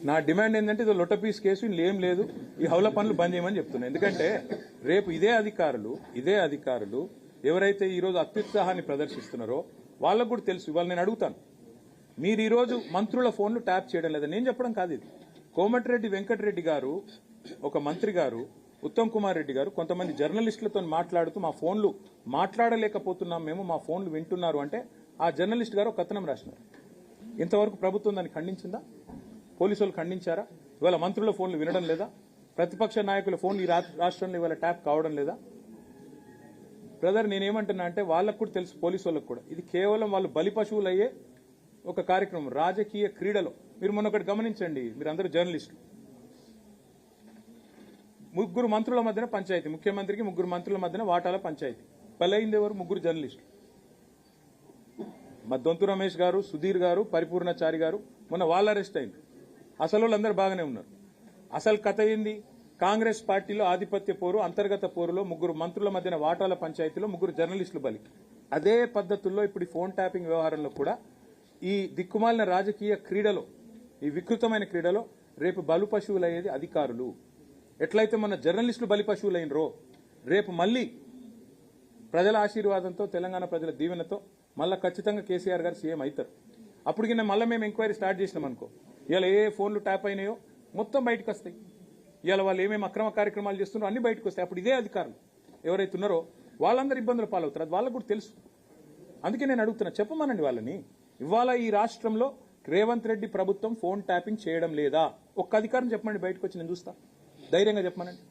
నా డిమాండ్ ఏంటంటే ఇది లొట్టపీస్ కేసు ఇందులో ఏం లేదు, ఈ హౌల పనులు బంద్ చేయమని చెప్తున్నా. ఎందుకంటే రేపు ఇదే అధికారులు ఎవరైతే ఈ రోజు అత్యుత్సాహాన్ని ప్రదర్శిస్తున్నారో వాళ్ళకు కూడా తెలుసు. ఇవాళ నేను అడుగుతాను, మీరు ఈ రోజు మంత్రుల ఫోన్లు ట్యాప్ చేయడం లేదా? నేను చెప్పడం కాదు ఇది. కోమటిరెడ్డి వెంకటరెడ్డి గారు, ఒక మంత్రి గారు, ఉత్తమ్ కుమార్ రెడ్డి గారు కొంతమంది జర్నలిస్టులతో మాట్లాడుతూ మా ఫోన్లు మాట్లాడలేకపోతున్నాం మేము, మా ఫోన్లు వింటున్నారు అంటే ఆ జర్నలిస్ట్ గారు ఒక కథనం రాసినారు. ఇంతవరకు ప్రభుత్వం దాన్ని ఖండించిందా? పోలీసు వాళ్ళు ఖండించారా? ఇవాళ మంత్రుల ఫోన్లు వినడం లేదా? ప్రతిపక్ష నాయకుల ఫోన్లు ఈ రాష్ట్రంలో ఇవాళ ట్యాప్ కావడం లేదా? బ్రదర్, నేనేమంటున్నా అంటే వాళ్ళకు కూడా తెలుసు, పోలీసు వాళ్ళకు కూడా, ఇది కేవలం వాళ్ళు బలి పశువులు అయ్యే ఒక కార్యక్రమం. రాజకీయ క్రీడలో మీరు మొన్న ఒకటి గమనించండి, మీరందరూ జర్నలిస్టులు, ముగ్గురు మంత్రుల మధ్యన పంచాయతీ, ముఖ్యమంత్రికి ముగ్గురు మంత్రుల మధ్యన వాటాల పంచాయతీ. బలైంది ఎవరు? ముగ్గురు జర్నలిస్టులు. మా దొంతు రమేష్ గారు, సుధీర్ గారు, పరిపూర్ణచారి గారు మొన్న వాళ్ళు అరెస్ట్ అయింది. అసలు వాళ్ళందరూ బాగానే ఉన్నారు. అసలు కథ ఏంది? కాంగ్రెస్ పార్టీలో ఆధిపత్య పోరు, అంతర్గత పోరులో ముగ్గురు మంత్రుల మధ్యన వాటాల పంచాయతీలో ముగ్గురు జర్నలిస్టులు బలి. అదే పద్ధతుల్లో ఇప్పుడు ఈ ఫోన్ ట్యాపింగ్ వ్యవహారంలో కూడా ఈ దిక్కుమాలిన రాజకీయ క్రీడలో, ఈ వికృతమైన క్రీడలో రేపు బలు పశువులయ్యేది అధికారులు. ఎట్లయితే మన జర్నలిస్టులు బలి పశువులైనరో రేపు మళ్లీ ప్రజల ఆశీర్వాదంతో, తెలంగాణ ప్రజల దీవెనతో మళ్ళా ఖచ్చితంగా కేసీఆర్ గారు సీఎం అవుతారు. అప్పటికి మళ్ళీ మేము ఎంక్వైరీ స్టార్ట్ చేసినాం అనుకో, ఇవాళ ఏ ఫోన్లు ట్యాప్ అయినాయో మొత్తం బయటకు వస్తాయి. ఇవాళ వాళ్ళు ఏమేమి అక్రమ కార్యక్రమాలు చేస్తున్నారో అన్ని బయటకు వస్తాయి. అప్పుడు ఇదే అధికారులు ఎవరైతే ఉన్నారో వాళ్ళందరూ ఇబ్బందులు పాలవుతారు. అది వాళ్ళకు కూడా తెలుసు. అందుకే నేను అడుగుతున్నా, చెప్పమనండి వాళ్ళని. ఇవాళ ఈ రాష్ట్రంలో రేవంత్ రెడ్డి ప్రభుత్వం ఫోన్ ట్యాపింగ్ చేయడం లేదా? ఒక్క అధికారం చెప్పమండి బయటకు వచ్చి, నేను చూస్తా. ధైర్యంగా చెప్పమనండి.